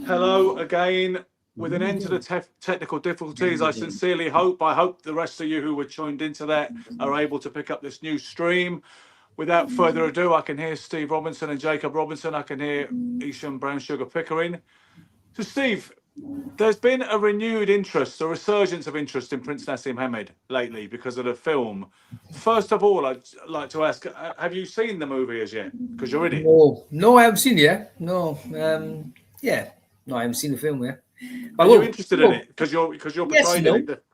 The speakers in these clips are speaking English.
Hello again. With an end to the technical difficulties, I sincerely hope the rest of you who were tuned into that are able to pick up this new stream. Without further ado, I can hear Steve Robinson and Jacob Robinson. I can hear Esham Brown Sugar Pickering. So, Steve, there's been a renewed interest, a resurgence of interest in Prince Naseem Hamed lately because of the film. First of all, I'd like to ask, have you seen the movie as yet? Because you're in it. No, I haven't seen it yet. No, I haven't seen the film yet. Are you interested in it? Because you're portrayed in it.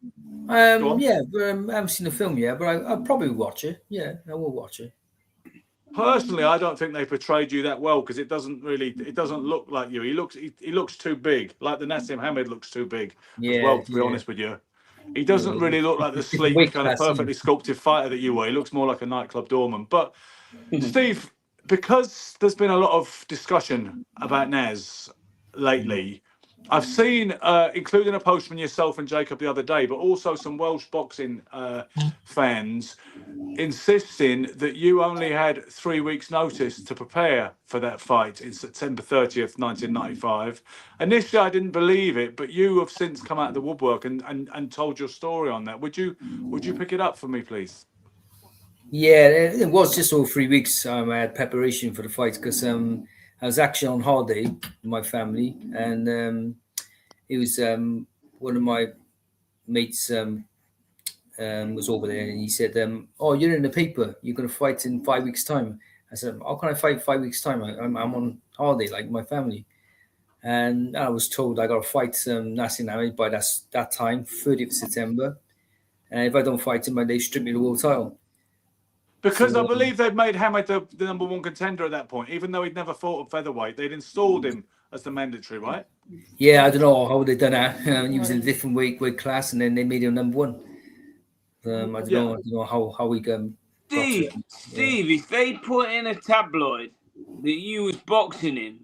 I haven't seen the film yet, but I'll probably watch it. Yeah, I will watch it. Personally, I don't think they portrayed you that well because it doesn't look like you. He looks too big, like the Naseem Hamed looks too big as well, to be honest with you. He doesn't really look like the sleek, kind of perfectly sculpted fighter that you were. He looks more like a nightclub doorman. But, Steve, because there's been a lot of discussion about Naz lately, I've seen, including a post from yourself and Jacob the other day, but also some Welsh boxing fans insisting that you only had 3 weeks' notice to prepare for that fight in September 30th, 1995. Initially, I didn't believe it, but you have since come out of the woodwork and told your story on that. Would you pick it up for me, please? Yeah, it was just over 3 weeks. I had preparation for the fight because I was actually on holiday with my family, and it was one of my mates was over there, and he said, "Oh, you're in the paper. You're going to fight in 5 weeks' time." I said, "How can I fight 5 weeks' time? I'm on holiday, like my family." And I was told I got to fight Naseem Hamed by that time, 30th of September. And if I don't fight him, they strip me the world title. Because I believe they'd made Hamed the number one contender at that point, even though he'd never fought at featherweight. They'd installed him as the mandatory, right? Yeah, I don't know how they done that. He was in a different weight class, and then they made him number one. I don't know how we can. Steve, if they put in a tabloid that you was boxing in,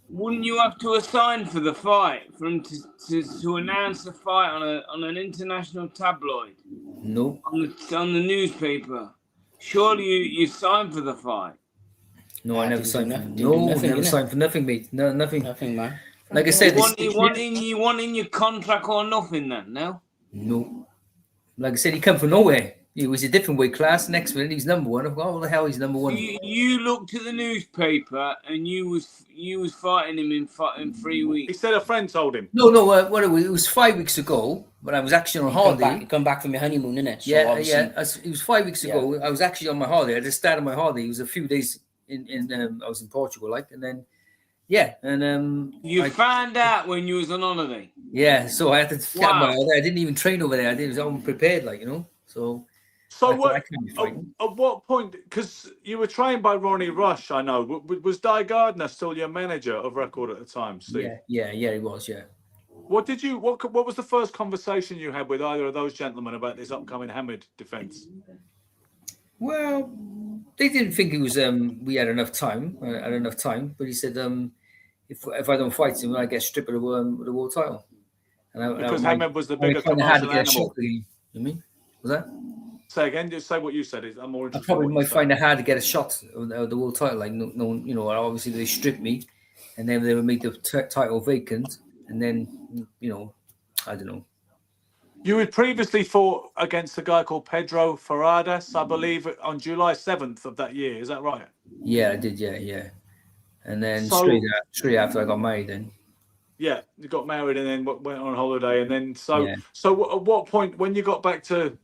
wouldn't you have to assign for the fight for him to announce the fight on an international tabloid? No. On the newspaper. Surely you signed for the fight. No, I never signed for nothing. No, never signed for nothing, mate. No, nothing. Nothing, man. Like I said, you want in your contract or nothing then, no? No. Like I said, he come from nowhere. He was a different weight class. Next minute, he's number one. What the hell? He's number one. You looked at the newspaper and you was fighting him in 3 weeks. He said a friend told him. No. What it was 5 weeks ago when I was actually on holiday. Come back from your honeymoon, innit? So yeah. It was 5 weeks ago. I was actually on my holiday. At the start of my holiday, it was a few days in I was in Portugal, and then. Yeah, and you found out when you was on holiday. Yeah, so I had to get my holiday. I didn't even train over there. I was unprepared, So at what point? Because you were trained by Ronnie Rush, I know. Was Di Gardner still your manager of record at the time, Steve? Yeah, he was. Yeah. What was the first conversation you had with either of those gentlemen about this upcoming Hamed defense? Well, they didn't think it was we had enough time. But he said if I don't fight him, I get stripped of the world title. And because Hamed was the bigger commercial animal. You mean? Was that? Say again. Just say what you said. I'm more interested. I probably might find it hard to get a shot of the world title. Obviously they stripped me, and then they would make the title vacant, and then I don't know. You had previously fought against a guy called Pedro Ferradas, I believe, on July 7th of that year. Is that right? Yeah, I did. Yeah. And then straight after I got married, then. Yeah, you got married and then went on holiday, and then So at what point, when you got back to,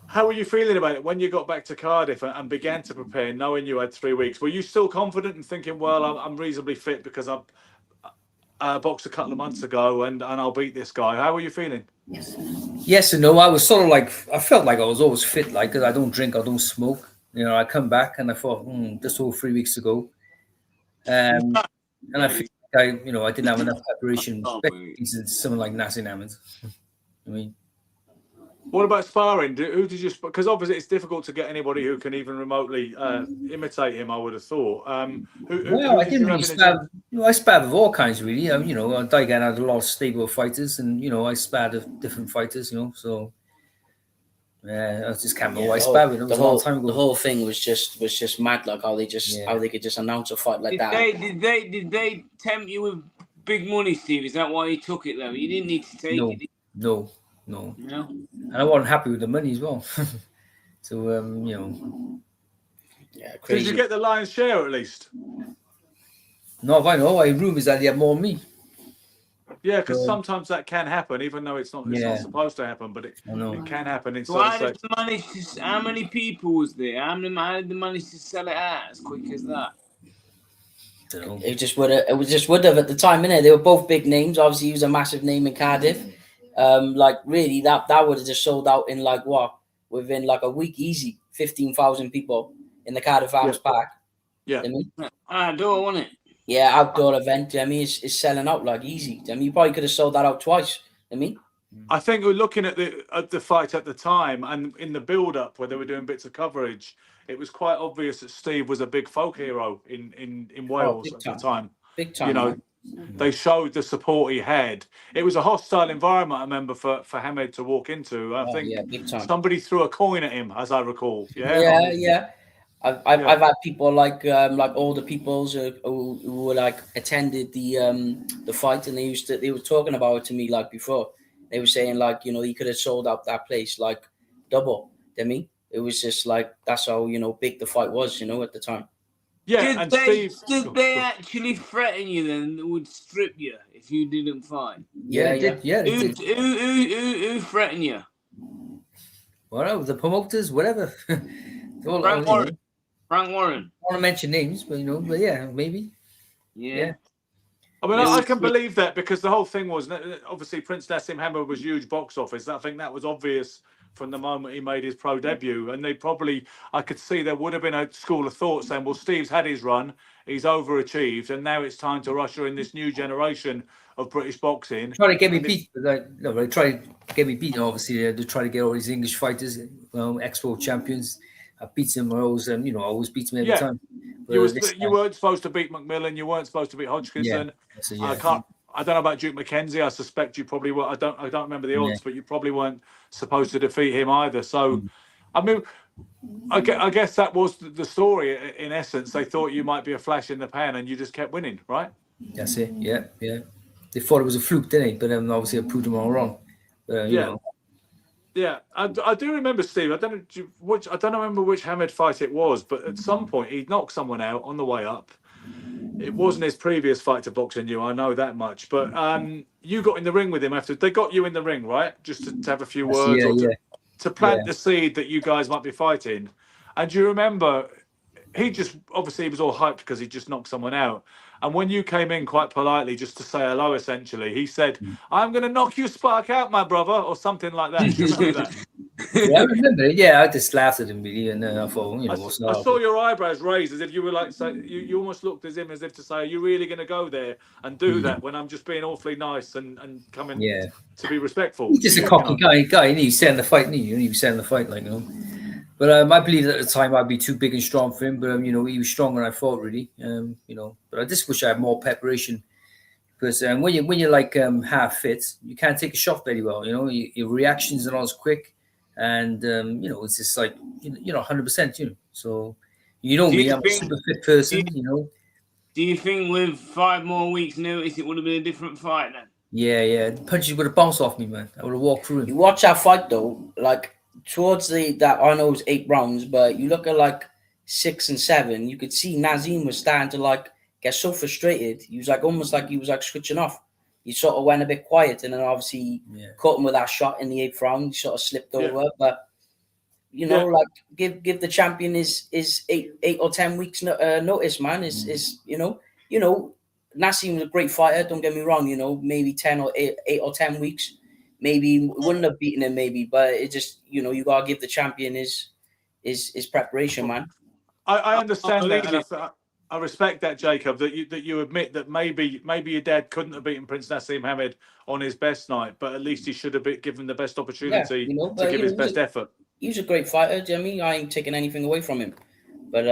how were you feeling about it when you got back to Cardiff and began to prepare, knowing you had 3 weeks? Were you still confident and thinking, well, I'm reasonably fit because I boxed a couple of months ago and I'll beat this guy? How were you feeling? Yes and no. I was sort of I felt like I was always fit, because I don't drink, I don't smoke. I come back and I thought, this all 3 weeks ago. And I feel like I didn't have enough preparation. Someone like Naseem Hamed. I mean, what about sparring? Who did you? Because obviously it's difficult to get anybody who can even remotely imitate him. I would have thought. I didn't really spar. I sparred with all kinds, really. Daigan had a lot of stable fighters, and I sparred with different fighters. So yeah, I just can't remember. I sparred with them. The whole thing was just mad, like how they could just announce a fight like that. Did they tempt you with big money, Steve. Is that why he took it though? He didn't need to take it. No. And I wasn't happy with the money as well. So Yeah, Did crazy. you get the lion's share at least? no, if I know, I rumours that he had more than me. Yeah, because sometimes that can happen, even though it's not supposed to happen, but it can happen in So certain how many people was there? How did they manage to sell it out as quick as that? It just would have at the time, innit? They were both big names. Obviously, he was a massive name in Cardiff. Like really, that would have just sold out in like what? Within like a week, easy. 15,000 people in the Cardiff Arms Park. Yeah. I mean, Outdoor, wasn't it? yeah, outdoor event. I mean, it's selling out like easy. I mean, you probably could have sold that out twice. I mean, I think we're looking at the fight at the time, and in the build-up where they were doing bits of coverage, it was quite obvious that Steve was a big folk hero in Wales at the time. Big time. You know, they showed the support he had. It was a hostile environment, I remember, for Hamed to walk into. I think big time. somebody threw a coin at him, as I recall. Yeah. I've had people like older peoples who were like attended the fight, and they were talking about it to me like before. They were saying like, you know, he could have sold out that place like double. I mean, it was just like that's how, you know, big the fight was, you know, at the time. Yeah, Did they actually threaten you then? That would strip you if you didn't fight? They did. Who threatened you? Whatever, the promoters, whatever. Frank Warren. Frank Warren. I want to mention names, but yeah, maybe. Yeah. I mean, I can believe that, because the whole thing was, obviously, Prince Naseem Hamed was huge box office. I think that was obvious from the moment he made his pro debut. And I could see there would have been a school of thought saying, well, Steve's had his run, he's overachieved, and now it's time to usher in this new generation of British boxing. Try to get me beat. They try to get me beat, obviously. They try to get all these English fighters, ex-world champions. I beat them. I always beat them every time. You weren't supposed to beat McMillan. You weren't supposed to beat Hodgkinson. I don't know about Duke McKenzie. I suspect you probably were. I don't remember the odds, but you probably weren't supposed to defeat him either. So, I mean, I guess that was the story in essence. They thought you might be a flash in the pan, and you just kept winning, right? That's it. Yeah. They thought it was a fluke, didn't they? But obviously, I proved them all wrong. You know. Yeah, I do remember, Steve. I don't remember which Hamed fight it was, but at some point he knocked someone out on the way up. It wasn't his previous fight to boxing you, I know that much. But you got in the ring with him after they got you in the ring, right? Just to have a few words to plant the seed that you guys might be fighting. And do you remember? He was all hyped because he just knocked someone out. And when you came in quite politely just to say hello, essentially, he said, "I'm going to knock you spark out, my brother," or something like that. Do you remember that? Yeah, I remember it. Yeah, I just laughed at him, really, and I thought, I saw your eyebrows raised as if you were like, you almost looked at him as if to say, "Are you really going to go there and do that when I'm just being awfully nice and coming to be respectful?" He's just a cocky guy, and he's selling the fight, he was selling the fight, like, But I believe at the time I'd be too big and strong for him. But he was stronger than I thought, really. But I just wish I had more preparation, because when you're like half fit, you can't take a shot very well. Your reactions are not as quick, and it's just like 100%. So me, I'm a super fit person. Do you think with 5 more weeks' notice it would have been a different fight then? Yeah. The punches would have bounced off me, man. I would have walked through him. You watch that fight though, like. Towards that, I know it was 8 rounds, but you look at like 6 and 7, you could see Naseem was starting to like get so frustrated. He was like almost like he was like switching off. He sort of went a bit quiet, and then obviously caught him with that shot in the 8th round. He sort of slipped over, but like give the champion his 8 or 10 weeks notice, man. Is Naseem was a great fighter. Don't get me wrong. Maybe 10 or 8 or 10 weeks. Maybe wouldn't have beaten him, but it just you gotta give the champion his preparation, man. I understand that, and I respect that, Jacob. That you admit that maybe your dad couldn't have beaten Prince Naseem Hamed on his best night, but at least he should have been given the best opportunity to give his best effort. He was a great fighter. Do you know what I mean? I ain't taking anything away from him, but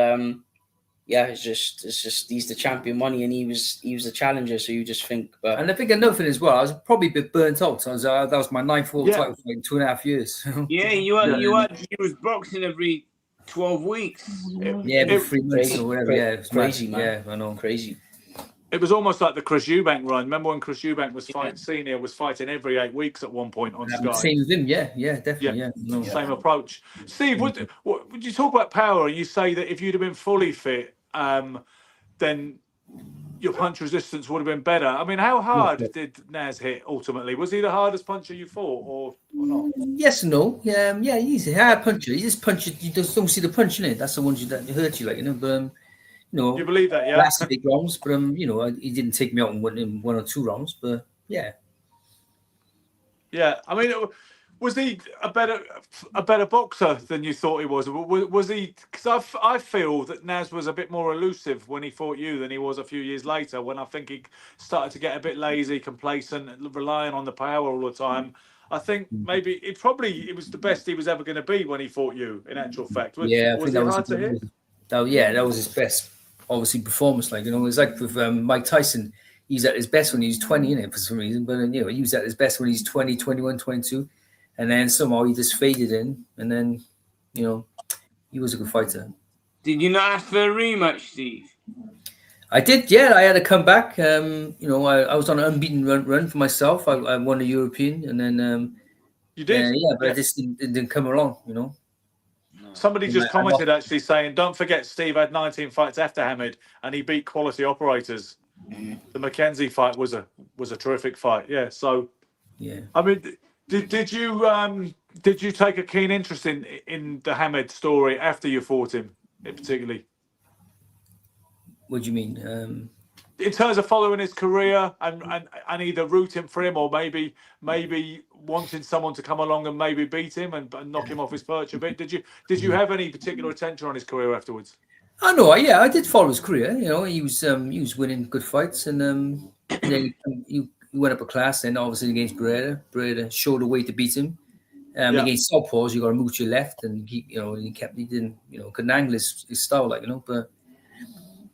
it's just he's the champion money, and he was the challenger. So you just think, and I think another thing as well, I was probably a bit burnt out. So that was my 9th world title fight in 2.5 years. Yeah, you was boxing every 12 weeks. Every 3 months or whatever. Yeah, it's crazy, man. Yeah, I know, crazy. It was almost like the Chris Eubank run. Remember when Chris Eubank was senior, was fighting every 8 weeks at one point on Sky? Same with him, definitely, No. Same approach. Steve, would you talk about power? And you say that if you'd have been fully fit, then your punch resistance would have been better. I mean, how hard did Naz hit ultimately? Was he the hardest puncher you fought, or not? Yes and no. He's a hard puncher. He just punches. You just don't see the punch in it. That's the ones that hurt you, like, you know. But you believe that, yeah? Last big rounds, but he didn't take me out in 1 or 2 rounds. But yeah. I mean, was he a better boxer than you thought he was? Was he? Because I feel that Naz was a bit more elusive when he fought you than he was a few years later. When I think he started to get a bit lazy, complacent, relying on the power all the time. I think maybe it was the best he was ever going to be when he fought you. In actual fact, was it hard to hit? That was his best, obviously, performance. Like, you know, it was like with Mike Tyson. He was at his best when he was 20, innit, for some reason. But he was at his best when he's 20, 21, 22. And then somehow he just faded in. And then, he was a good fighter. Did you not ask for a rematch, Steve? I did, yeah. I had to come back. I was on an unbeaten run for myself. I won the European. And then... you did? But I just didn't come along, No. Somebody just commented actually saying, don't forget Steve had 19 fights after Hamed and he beat quality operators. The Mackenzie fight was a terrific fight. Yeah. So, I mean, did you take a keen interest in the Hamed story after you fought him, particularly? What do you mean? In terms of following his career and either rooting for him or maybe wanting someone to come along and maybe beat him and knock him off his perch a bit. Did you have any particular attention on his career afterwards? I know. Yeah, I did follow his career. He was winning good fights, and then he went up a class. And obviously against Beretta, Beretta showed a way to beat him. Against southpaws, you got to move to your left, and he didn't couldn't angle his style, like, but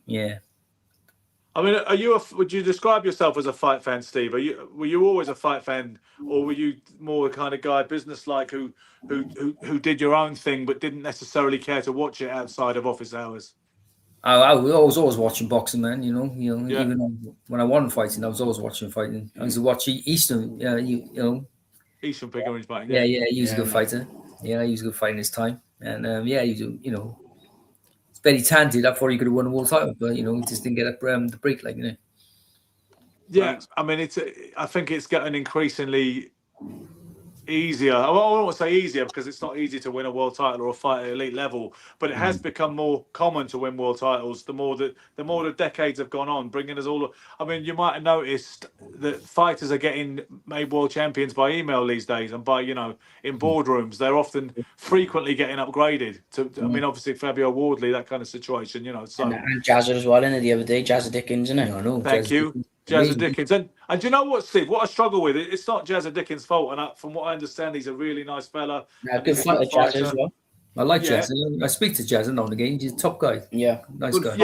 yeah. I mean, would you describe yourself as a fight fan, Steve? Were you always a fight fan, or were you more the kind of guy, business-like, who did your own thing but didn't necessarily care to watch it outside of office hours? I was always watching boxing, man. Even when I wasn't fighting, I was always watching fighting. I used to watch Easton. Easton Pickering fighting. Yeah, he was a good fighter. Yeah, he was a good fighter in his time, and It's very talented. I thought he could have won a world title, but he just didn't get the break, like, Yeah, I mean, I think it's getting increasingly easier. I don't want to say easier because it's not easy to win a world title or a fight at elite level, but it has become more common to win world titles the more the decades have gone on, bringing us all. I mean, you might have noticed that fighters are getting made world champions by email these days, and by in boardrooms. They're often frequently getting upgraded to. I mean, obviously Fabio Wardley, that kind of situation. So and Jazza as well, innit? The other day, Jazza Dickens, innit? I know. Thank you. Jazza Dickens. And do you know what, Steve? What I struggle with, it's not Jazza Dickens' fault. And from what I understand, he's a really nice fella. Good fighter, Jazza as well. I like Jazza. I speak to Jazza now and again. He's a top guy. Yeah. Nice guy.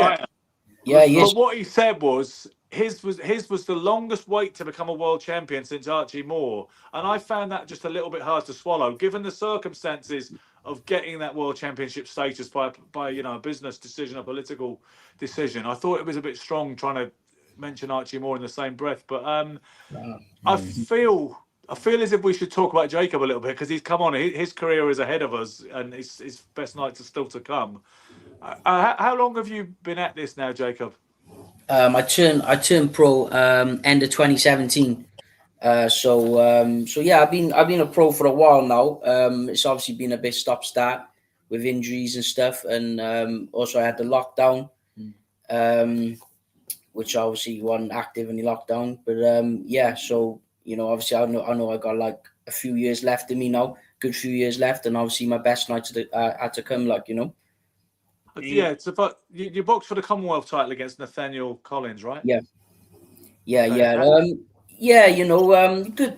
Yeah, he is. But what he said was, his was the longest wait to become a world champion since Archie Moore. And I found that just a little bit hard to swallow, given the circumstances of getting that world championship status by a business decision, a political decision. I thought it was a bit strong trying to mention Archie Moore in the same breath, but I feel as if we should talk about Jacob a little bit, because he's come on. His career is ahead of us, and his best nights are still to come. How long have you been at this now, Jacob? I turned pro end of 2017. So yeah, I've been a pro for a while now. It's obviously been a bit stop-start with injuries and stuff, and also I had the lockdown. Which obviously wasn't active in the lockdown, but so obviously I know I got like a few years left in me now, good few years left, and obviously my best nights had to come, like. Yeah, it's about you boxed for the Commonwealth title against Nathaniel Collins, right? Yeah.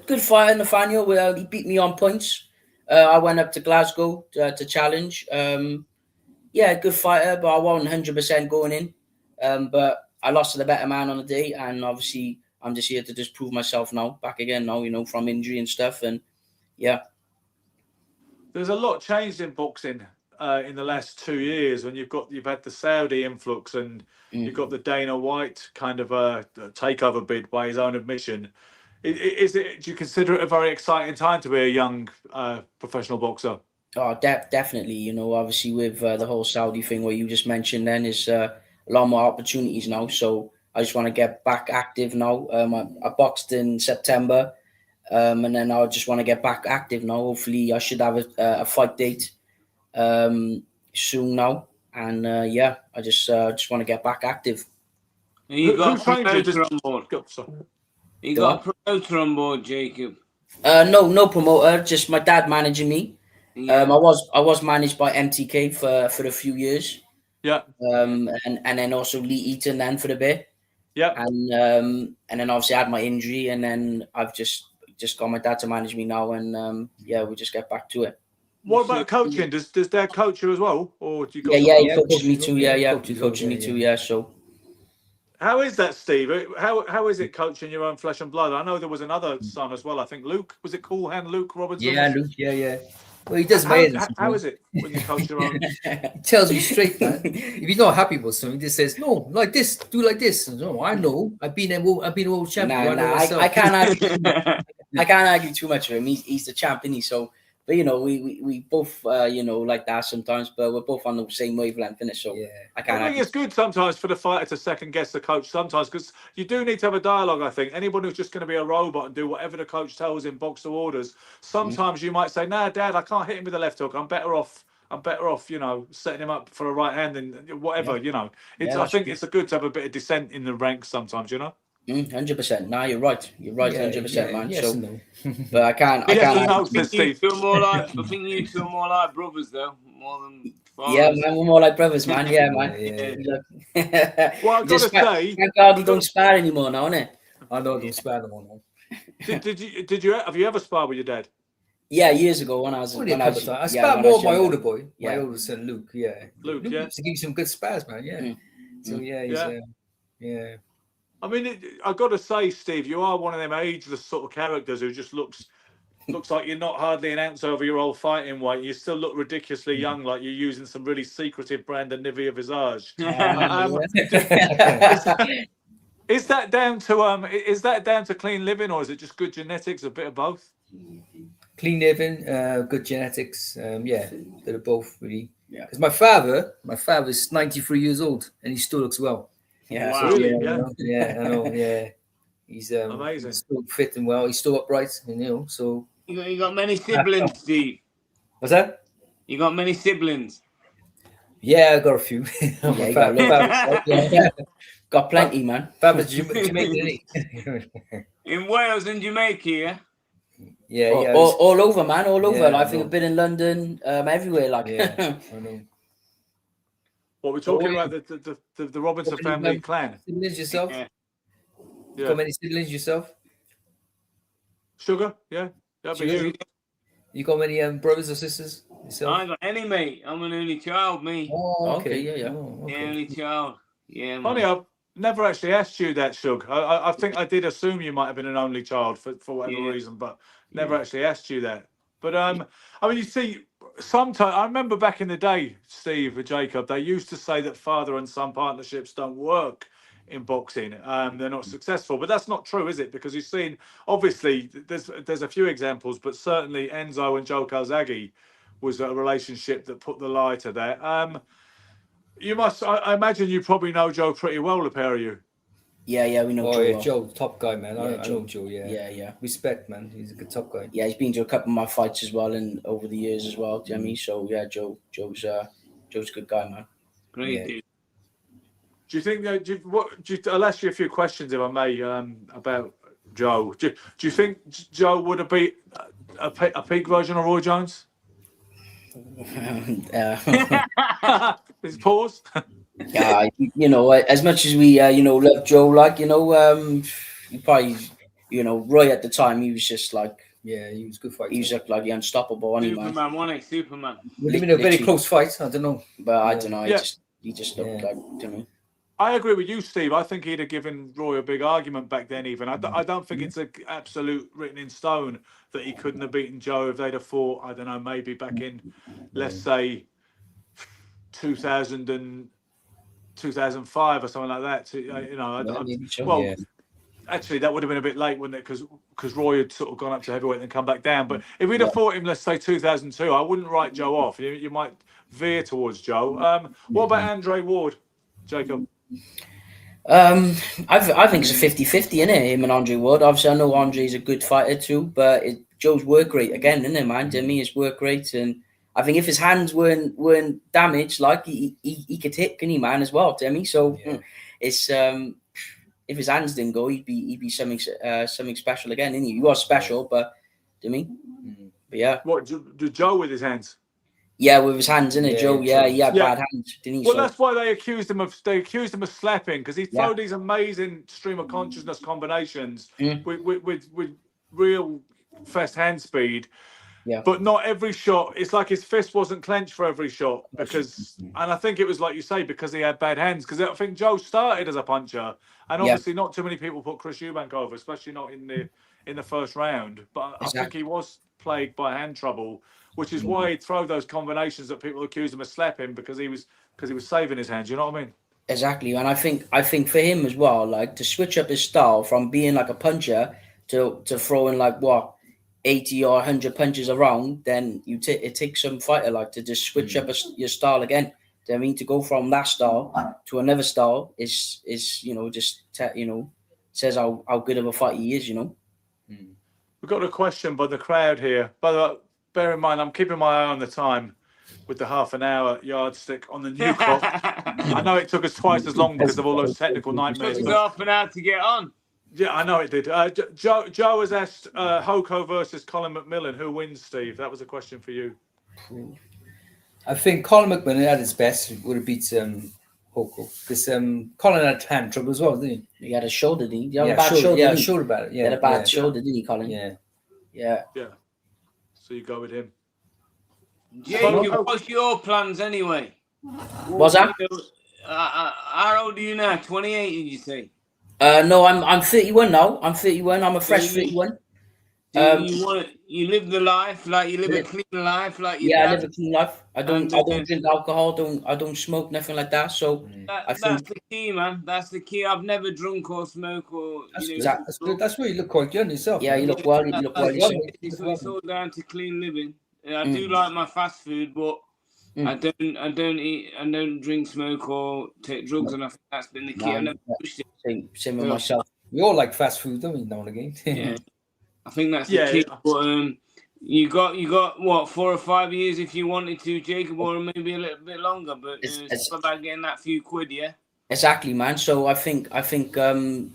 Good fighter, Nathaniel. Well, he beat me on points. I went up to Glasgow to challenge. Good fighter, but I wasn't 100% going in. But I lost to the better man on the day, and obviously I'm just here to just prove myself now, back again now, from injury and stuff, and yeah. There's a lot changed in boxing in the last 2 years when you've had the Saudi influx and you've got the Dana White kind of takeover bid by his own admission. Do you consider it a very exciting time to be a young professional boxer? Oh, definitely. You know, obviously with the whole Saudi thing, what you just mentioned, then is a lot more opportunities now. So I just want to get back active now. I boxed in September, and then I just want to get back active now. Hopefully, I should have a fight date soon now, and I just want to get back active. You got a promoter on board. You got a promoter on board, Jacob? No promoter. Just my dad managing me. Yeah. I was managed by MTK for a few years. Yeah. And then also Lee Eaton then for the bit. Yeah. And then obviously I had my injury, and then I've just got my dad to manage me now, and we just get back to it. What about coaching? Does Dad coach you as well, or do you? Got he coaches me too. He coaches me too. So. How is that, Steve? How is it coaching your own flesh and blood? I know there was another son as well. I think Luke, was it Cool Hand Luke Robertson? Yeah, Luke. Yeah. Well, he does amazing. How is it when you coach your own? He tells me straight, man. If he's not happy with something, he just says, "No, like this, do like this." And, no, I know. I've been a world champion. I can't argue. I can't argue too much with him. He's the champion. So, but you know, we both like that sometimes. But we're both on the same wavelength, finish. So I can't. I think it's good sometimes for the fighter to second guess the coach sometimes, because you do need to have a dialogue. I think anyone who's just going to be a robot and do whatever the coach tells him, box to orders. Sometimes you might say, "Nah, Dad, I can't hit him with a left hook. I'm better off, setting him up for a right hand and whatever." I think it's good to have a bit of dissent in the ranks sometimes. 100%. No, you're right. You're right. 100%, man. Yes, so, no. but I can't. I think you two are more like brothers, though, more than fathers. Yeah, man, we're more like brothers, man. Yeah, man. Yeah. Well, I've got to say, thank God you don't spar anymore now, innit? I know I don't spar them all now. Have you ever sparred with your dad? Yeah, years ago when I was. I sparred more with my older boy, my older son Luke. Yeah, Luke used to give you some good spars, man. Yeah. So yeah. I mean, I've got to say, Steve, you are one of them ageless sort of characters who just looks like you're not hardly an ounce over your old fighting weight. You still look ridiculously young, like you're using some really secretive brand of Nivea Visage. Is that down to clean living, or is it just good genetics, a bit of both? Clean living, good genetics, bit of both, really. Yeah. Because my father's 93 years old and he still looks well. Yeah, wow. Really? I know. Yeah, he's amazing. He's still fit and well. He's still upright, So you got many siblings, Steve. What's that? You got many siblings? Yeah, I got a few. Got plenty, man. Father's Jamaican. In Wales and Jamaica, yeah. All over, man. All over. I think I've been in London, everywhere. Like, I know. What we're talking about, the Robinson family clan. Siblings yourself? You got many siblings yourself? Sugar, yeah. You got many brothers or sisters yourself? I ain't got any, mate. I'm an only child, me. Oh, okay. Yeah, only child. Yeah, man. Funny, I've never actually asked you that, Shug. I think I did assume you might have been an only child for whatever reason, but never actually asked you that. But I mean, you see, sometimes I remember back in the day, Steve or Jacob, they used to say that father and son partnerships don't work in boxing. They're not successful, but that's not true, is it? Because you've seen, obviously, there's a few examples, but certainly Enzo and Joe Calzaghe was a relationship that put the lie to that. I imagine you probably know Joe pretty well, the pair of you. Yeah, we know Joe. Oh, yeah, Joe, top guy, man. I know Joe, Yeah. Respect, man. He's a good top guy. Yeah, he's been to a couple of my fights as well, and over the years as well. Do you know what I mean? So yeah, Joe's a good guy, man. Great dude. Do you think I'll ask you a few questions, if I may, about Joe. Do you think Joe would have beat a peak version of Roy Jones? His pause. Yeah, as much as we love Joe, probably Roy at the time, he was just like, he was a good fight. He was like the unstoppable Superman, wasn't he? Superman. We're living a very close fight. I don't know, but I don't know. He just looked like, don't know. I agree with you, Steve. I think he'd have given Roy a big argument back then. Even I don't think it's an absolute written in stone that he couldn't have beaten Joe if they'd have fought. I don't know, maybe back in, let's say, 2000 and 2005 or something like that. Actually, that would have been a bit late, wouldn't it? Because Roy had sort of gone up to heavyweight and then come back down. But if we'd have fought him, let's say 2002, I wouldn't write Joe off. You might veer towards Joe. What about Andre Ward, Jacob? I think it's a 50-50, isn't it? Him and Andre Ward. Obviously, I know Andre's a good fighter too, but Joe's work rate again, isn't it, man? To me, his work rate, and I think if his hands weren't damaged, like he could hit, can he, man, as well, Demi? So it's if his hands didn't go, he'd be something special again, isn't he? He was special, but Demi. But yeah. What did Joe with his hands? Yeah, with his hands, innit, Joe? Yeah, he had bad hands, didn't he? Well, that's why they accused him of slapping, because he throw these amazing stream of consciousness combinations with real fast hand speed. Yeah. But not every shot. It's like his fist wasn't clenched for every shot and I think it was like you say, because he had bad hands. Because I think Joe started as a puncher, and obviously not too many people put Chris Eubank over, especially not in the first round. But I think he was plagued by hand trouble, which is why he'd throw those combinations that people accused him of slapping, because he was saving his hands. You know what I mean? Exactly, and I think for him as well, like to switch up his style from being like a puncher to throwing like 80 or 100 punches around, then it takes some fighter like to just switch up your style again. I mean, to go from that style to another style is says how good of a fighter he is. We've got a question by the crowd here. By the way, bear in mind, I'm keeping my eye on the time with the half-an-hour yardstick on the new clock. I know it took us twice as long because of all those technical nightmares. It took us half an hour to get on. Yeah, I know it did. Joe has asked Hoko versus Colin McMillan. Who wins, Steve? That was a question for you. I think Colin McMillan at his best would have beat Hoko. Because Colin had hand trouble as well, didn't he? He had a shoulder, didn't he? He had a bad shoulder. Yeah, shoulder about it. Yeah, he had a bad shoulder, didn't he, Colin? Yeah. So you go with him. Jacob, what's your plans anyway? What's that? How old are you now? 28, did you say? No, I'm 31 now. I'm 31. I'm a fresh 31. You live the life, like you live a clean life, like you. I live a clean life. I don't drink alcohol. I don't smoke, nothing like that. So that's the key, man. That's the key. I've never drunk or smoked or. That's good. That's why you look quite young yourself. Yeah, you look well. You look well yourself. It's all down to clean living. I do like my fast food, but I don't eat. I don't drink, smoke, or take drugs, and I think that's been the key. I never pushed it. Same with myself. We all like fast food, don't we? Now and again. Yeah. I think that's the key. But you got what, 4 or 5 years if you wanted to, Jacob, or maybe a little bit longer. But it's about getting that few quid, yeah. Exactly, man. So I think my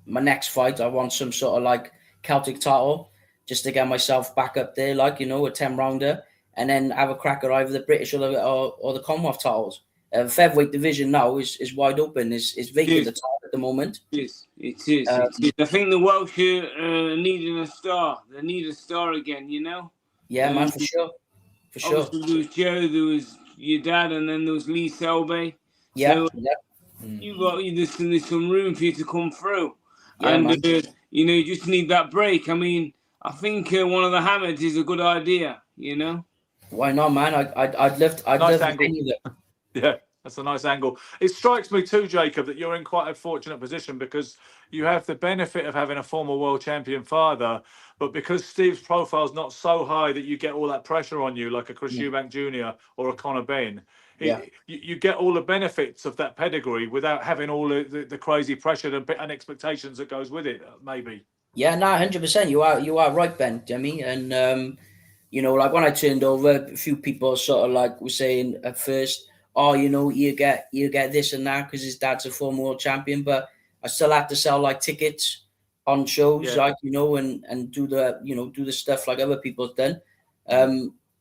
next fight, I want some sort of like Celtic title, just to get myself back up there, like a 10-rounder, and then have a crack at either the British or the Commonwealth titles. Featherweight division now is wide open. Is vacant the title at the moment. It is. I think the Welsh needed a star. They need a star again. Yeah, man, for sure. Obviously, there was Joe, there was your dad, and then there was Lee Selby. Yeah. There's some room for you to come through, and you just need that break. I mean, I think one of the Hammeds is a good idea. Why not, man? I'd love to do that. Yeah, that's a nice angle. It strikes me too, Jacob, that you're in quite a fortunate position because you have the benefit of having a former world champion father, but because Steve's profile is not so high that you get all that pressure on you like a Chris Eubank Jr. or a Conor Benn, you get all the benefits of that pedigree without having all the crazy pressure and expectations that goes with it, maybe. Yeah, no, 100%. You are right, Ben, Jimmy. And, like when I turned over, a few people sort of like were saying at first, you get this and that because his dad's a former world champion, but I still had to sell like tickets on shows, and do the stuff like other people have done.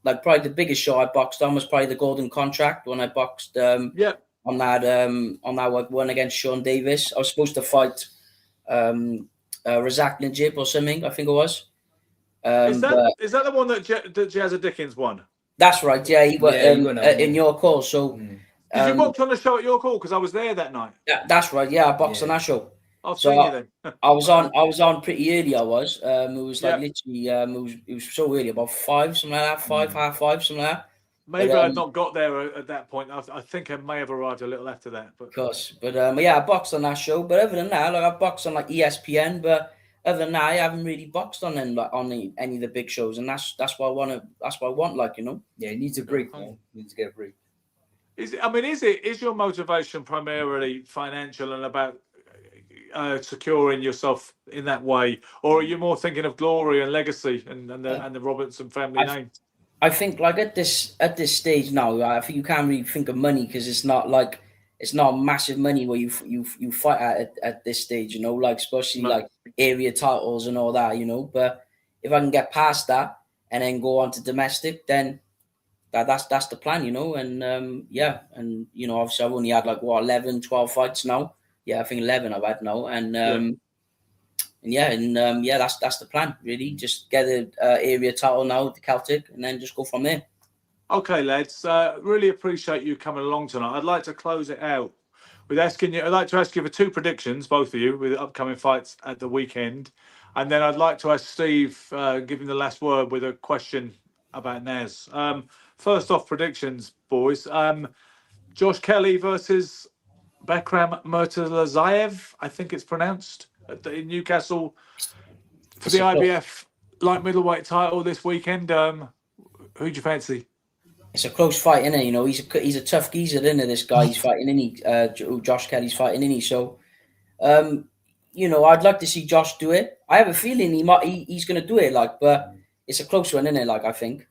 Like probably the biggest show I boxed on was probably the Golden Contract when I boxed on that one against Sean Davis. I was supposed to fight Razak Najib or something, I think it was. Is that the one that Jazza Dickens won? That's right. Yeah, he won in your call. So, did you box on the show at your call? Because I was there that night. Yeah, that's right. Yeah, I boxed on that show. I'll see you then. I was on pretty early. I was. It was like literally. It was so early, about 5, something like that. 5, half 5, something like that. maybe I'd not got there at that point. I think I may have arrived a little after that. But of course, but yeah, I boxed on that show. But other than that, like I boxed on like ESPN. But other than that, I haven't really boxed on them like on any of the big shows, and that's what I want to. That's what I want. Like, you know. Yeah, he needs a break. Man. He needs to get a break. Is your motivation primarily financial and about securing yourself in that way, or are you more thinking of glory and legacy and the Robertson family name? I think like at this stage now, I think you can't really think of money because it's not massive money where you fight at this stage, you know, like especially like area titles and all that, you know. But if I can get past that and then go on to domestic, then that's the plan, you know. And yeah, and you know, obviously I've only had like 11, 12 fights now. Yeah, I think 11 I've had now, and that's the plan really. Just get an area title now at the Celtic, and then just go from there. Okay, lads, really appreciate you coming along tonight. I'd like to close it out with asking you. I'd like to ask you for 2 predictions, both of you, with upcoming fights at the weekend, and then I'd like to ask Steve, give him the last word with a question about Naz. First off, predictions, boys. Josh Kelly versus Bekram Murtazayev, I think it's pronounced, in Newcastle for the IBF light middleweight title this weekend. Who do you fancy? It's a close fight, isn't it? You know, he's a tough geezer, isn't it? This guy he's fighting, Josh Kelly's fighting, isn't he? So, you know, I'd like to see Josh do it. I have a feeling he's going to do it, like, but it's a close one, isn't it? Like, I think.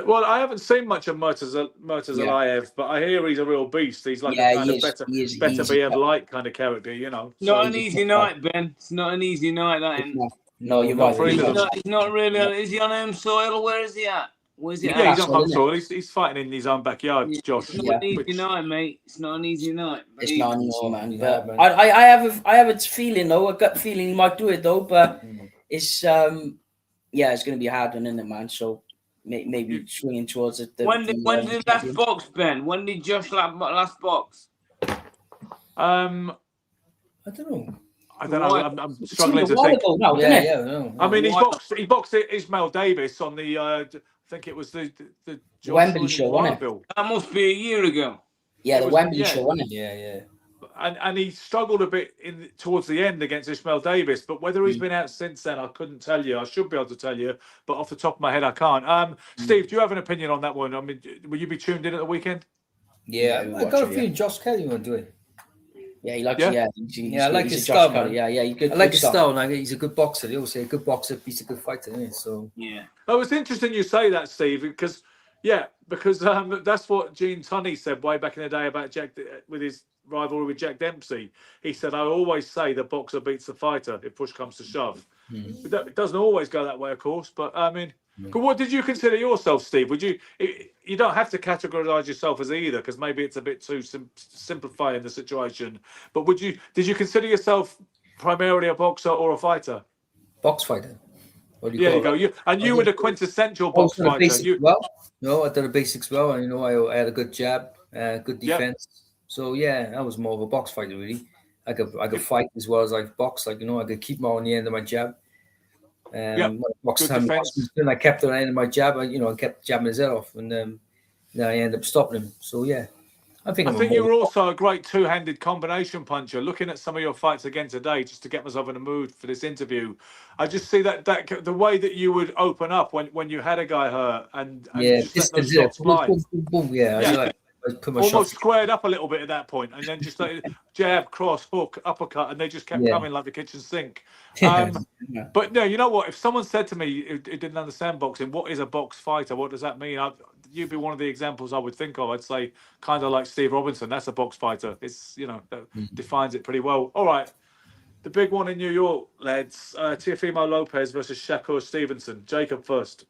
Well, I haven't seen much of Murtazayev, but I hear he's a real beast. He's like a kind of better BF light kind of character, you know. Not an easy night, Ben. It's not an easy night. That no, you're right. He's not really. Is he on home soil? Where is he at? Where's he at? Yeah, he's on home soil. He's fighting in his own backyard, Josh. It's not an easy night, mate. It's not an easy night. It's not an easy man. But I have a feeling though, a gut feeling he might do it though. But it's it's going to be a hard one, isn't it, man? So. Maybe swinging towards it. When did last box, Ben? When did Josh last box? I don't know. I'm struggling to think. No. I mean, he boxed Ismail Davis on the. I think it was the Wembley show, wasn't it? That must be a year ago. Yeah, the Wembley show, wasn't it? Yeah. And he struggled a bit towards the end against Ismail Davis, but whether he's been out since then, I couldn't tell you. I should be able to tell you, but off the top of my head, I can't. Steve, do you have an opinion on that one? I mean, will you be tuned in at the weekend? Yeah, I got a feeling Josh Kelly will do it. Yeah, he likes. I like his style. Man. Yeah, he's good. I like his style. And he's a good boxer. They always say a good boxer beats a good fighter, isn't it? So yeah. Oh, it's interesting you say that, Steve, because that's what Gene Tunney said way back in the day about Jack with his rivalry with Jack Dempsey. He said, "I always say the boxer beats the fighter if push comes to shove." It doesn't always go that way, of course. But I mean, what did you consider yourself, Steve? Would you? You don't have to categorize yourself as either, because maybe it's a bit too simplifying the situation. But did you consider yourself primarily a boxer or a fighter? Box fighter. There you go. You were the quintessential box fighter. No, I did the basics well. And, you know, I had a good jab, good defense. Yep. So yeah, I was more of a box fighter really. I could fight as well as I box. Like, you know, I could keep on the end of my jab. Then I kept on the end of my jab. I kept jabbing his head off, and then I ended up stopping him. So yeah, I think you were also a great two-handed combination puncher. Looking at some of your fights again today, just to get myself in the mood for this interview, I just see that the way that you would open up when you had a guy hurt and just let those shots fly. Boom. Almost squared up a little bit at that point, and then just like jab, cross, hook, uppercut, and they just kept coming like the kitchen sink. But no, you know what? If someone said to me who didn't understand boxing, what is a box fighter? What does that mean? You'd be one of the examples I would think of. I'd say kind of like Steve Robinson. That's a box fighter. It's that defines it pretty well. All right, the big one in New York, lads. Teofimo Lopez versus Shakur Stevenson. Jacob first.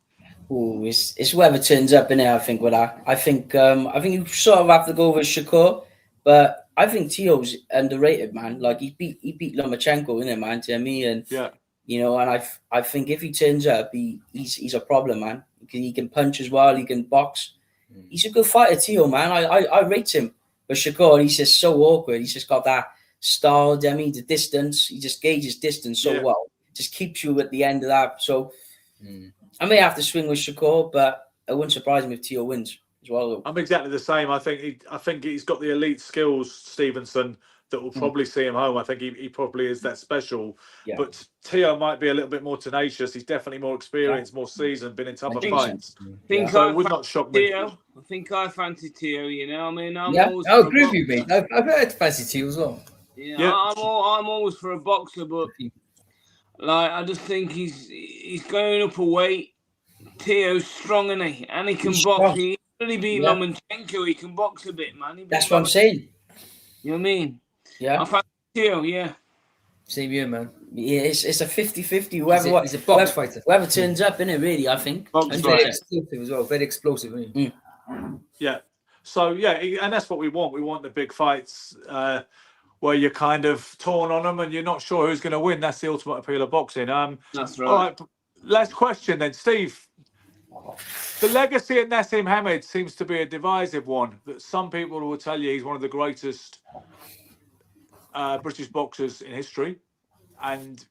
Oh, it's whoever turns up in there. I think with that. I think you sort of have to go with Shakur, but I think Teo's underrated, man. Like he beat Lomachenko in it, man. To me, and and I think if he turns up, he's a problem, man. He can punch as well. He can box. He's a good fighter, Teo, man. I rate him. But Shakur, he's just so awkward. He's just got that style. I mean, the distance. He just gauges distance so well. Just keeps you at the end of that. So. I may have to swing with Shakur, but it wouldn't surprise me if Teo wins. as well. I'm exactly the same. I think he's got the elite skills, Stevenson, that will probably see him home. I think he probably is that special. Yeah. But Teo might be a little bit more tenacious. He's definitely more experienced, more seasoned, been in tougher fights. So it would not shock me. I think I fancy Teo, you know. I mean, I'm I always agree with you, mate. I've heard fancy Teo as well. Yeah. I'm always for a boxer, but like I just think he's going up a weight. Teo's strong, and he can box. Strong. He really beat Lomachenko. He can box a bit, man. That's what I'm saying. You know what I mean? Yeah. I fancy Teo, yeah. Same here, man. Yeah, it's a 50-50. He's a box fighter. Whoever turns up, innit, really, I think. And very explosive as well. Very explosive, isn't he? Yeah. So, and that's what we want. We want the big fights where you're kind of torn on them and you're not sure who's going to win. That's the ultimate appeal of boxing. That's right. All right. Last question then, Steve. The legacy of Naseem Hamed seems to be a divisive one. That some people will tell you he's one of the greatest British boxers in history, and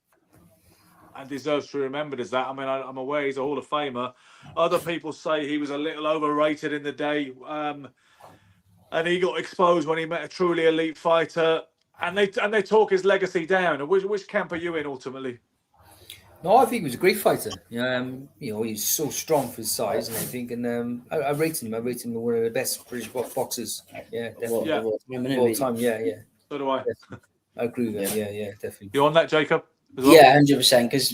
deserves to be remembered as that. I mean, I'm aware he's a Hall of Famer. Other people say he was a little overrated in the day, and he got exposed when he met a truly elite fighter. And they talk his legacy down. Which camp are you in ultimately? No, I think he was a great fighter. He's so strong for his size and everything. And I rate him. I rate him one of the best British boxers. Yeah, definitely. Of all time. Yeah. So do I. Definitely. I agree with that. Yeah, definitely. You on that, Jacob? Well? Yeah, 100%. Because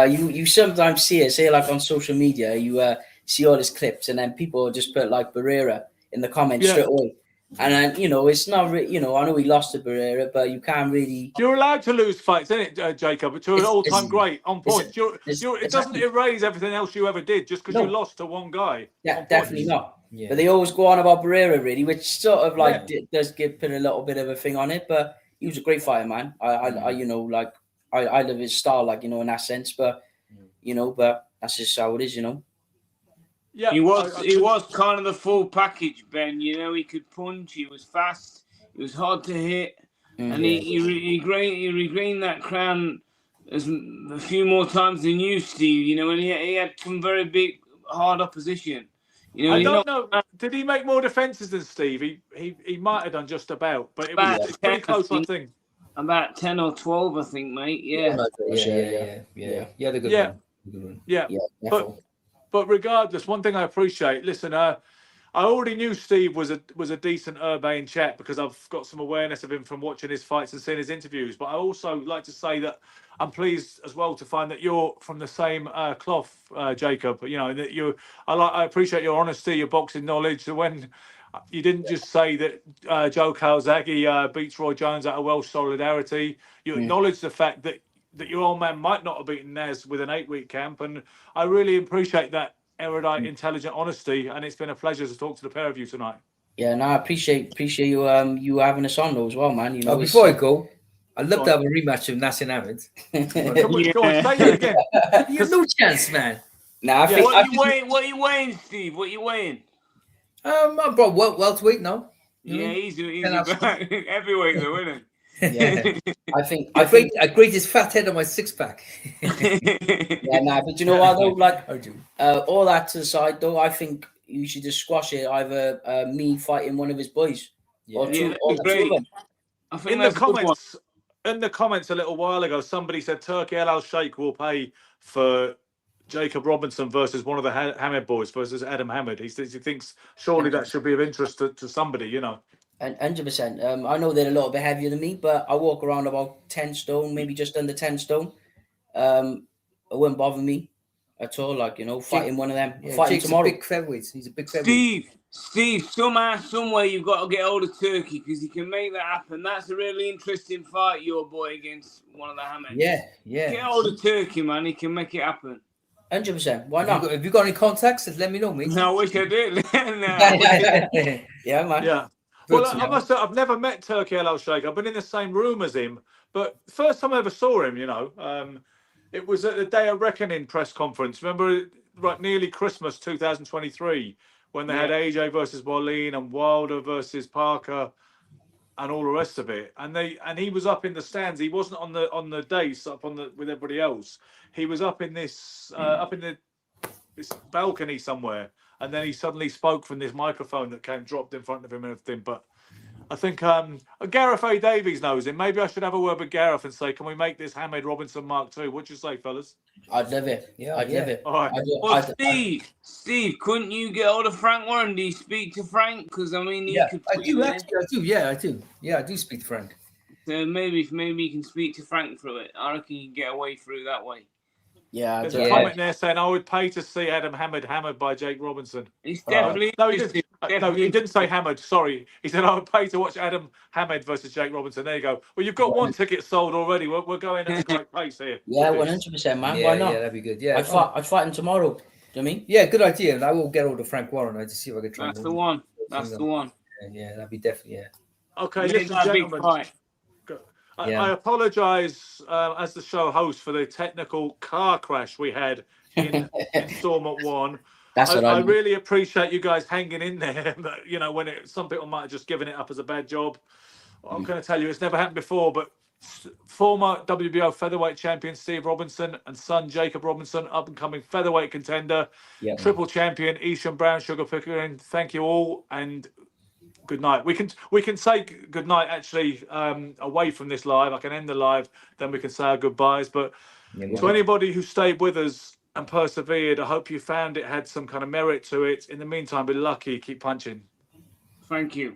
you sometimes say like on social media, you see all these clips, and then people just put like Barrera in the comments straight away. And then, it's not really, I know he lost to Barrera, but you can't really. You're allowed to lose fights, isn't it, Jacob? To an all-time great, on point. It doesn't erase everything else you ever did just because you lost to one guy. Yeah, definitely not. Yeah. But they always go on about Barrera, really, which sort of like does put a little bit of a thing on it. But he was a great fighter, man. I love his style, like, in that sense. But, but that's just how it is, Yeah, he was kind of the full package, Ben. He could punch. He was fast. He was hard to hit, and he regained that crown a few more times than you, Steve. And he had some very big, hard opposition. I don't know. Did he make more defenses than Steve? He might have done just about, but it was pretty close, I think. About 10 or 12, I think, mate. Yeah. Yeah, the good one. Yeah. But regardless, one thing I appreciate. Listen, I already knew Steve was a decent urbane chap because I've got some awareness of him from watching his fights and seeing his interviews. But I also like to say that I'm pleased as well to find that you're from the same cloth, Jacob. That I appreciate your honesty, your boxing knowledge. When you didn't just say that Joe Calzaghe beats Roy Jones out of Welsh solidarity, you acknowledged the fact that your old man might not have beaten Naz with an 8-week camp. And I really appreciate that erudite, intelligent honesty. And it's been a pleasure to talk to the pair of you tonight. Yeah, no, I appreciate you you having us on though as well, man. Before I go, I'd love to have a rematch of Naseem Hamed. Go on, say that again. You have no chance, man. Nah, What are you weighing, Steve? What are you weighing? I'm bro, welterweight now. Yeah, he's heavyweight though, isn't he? Yeah, I think I grate his fat head on my 6-pack. Yeah, nah, but you know what though, like all that to the side though, I think you should just squash it. Either me fighting one of his boys, or two of them. I think in the comments a little while ago, somebody said Turkey El Sheikh will pay for Jacob Robinson versus one of the Hamed boys versus Adam Hamed. He thinks surely that should be of interest to somebody, 100%. I know they're a little bit heavier than me, but I walk around about 10 stone, maybe just under 10 stone. It wouldn't bother me at all. Like, fighting one of them. Fighting tomorrow. Big featherweight. He's a big featherweight. Steve, somehow, somewhere you've got to get hold of Turkey because he can make that happen. That's a really interesting fight, your boy, against one of the Hameds. Yeah. Get hold of Turkey, man. He can make it happen. 100%. Why not? Have you got any contacts? Let me know, mate. No, I wish I did. Yeah, man. Yeah. Well, I must say, I've never met Turkey El Sheikh. I've been in the same room as him, but the first time I ever saw him, it was at the Day of Reckoning press conference. Remember, right, nearly Christmas 2023, when they had AJ versus Wallin and Wilder versus Parker and all the rest of it. And he was up in the stands. He wasn't on the dais with everybody else. He was up in this this balcony somewhere. and then he suddenly spoke from this microphone that came dropped in front of him and everything. But I think Gareth A. Davies knows him. Maybe I should have a word with Gareth and say, can we make this Hamed Robinson Mark II? What'd you say, fellas? I'd love it. I'd love it. All right. Well, Steve, couldn't you get hold of Frank Warren? Do you speak to Frank? Because I mean, he could. I do. Actually, I do. Yeah, I do. Yeah, I do speak to Frank. So maybe you can speak to Frank through it. I reckon you can get away through that way. Yeah, there's a comment there saying I would pay to see Adam Hamed hammered by Jake Robinson. He's definitely no, he didn't say hammered. Sorry, he said I would pay to watch Adam Hamed versus Jake Robinson. There you go. Well, you've got one ticket sold already. We're going at a great pace here. Yeah, 100%, man. Yeah, Why not? Yeah, that'd be good. Yeah, I'd fight him tomorrow. Do you know what I mean? Yeah, good idea. And I will get hold of Frank Warren to see if I can try. That's the one. That's the one. Yeah, that'd be definitely Okay, listen, gentlemen. I apologise as the show host for the technical car crash we had in Installment 1. I really appreciate you guys hanging in there. You know, when some people might have just given it up as a bad job. I'm going to tell you, it's never happened before, but former WBO Featherweight Champion Steve Robinson and son Jacob Robinson, up-and-coming featherweight contender, triple champion Esham Brown Sugar Pickering. Thank you all, and good night. We can say good night actually away from this live. I can end the live, then we can say our goodbyes. But to anybody who stayed with us and persevered, I hope you found it had some kind of merit to it. In the meantime, be lucky, keep punching. Thank you.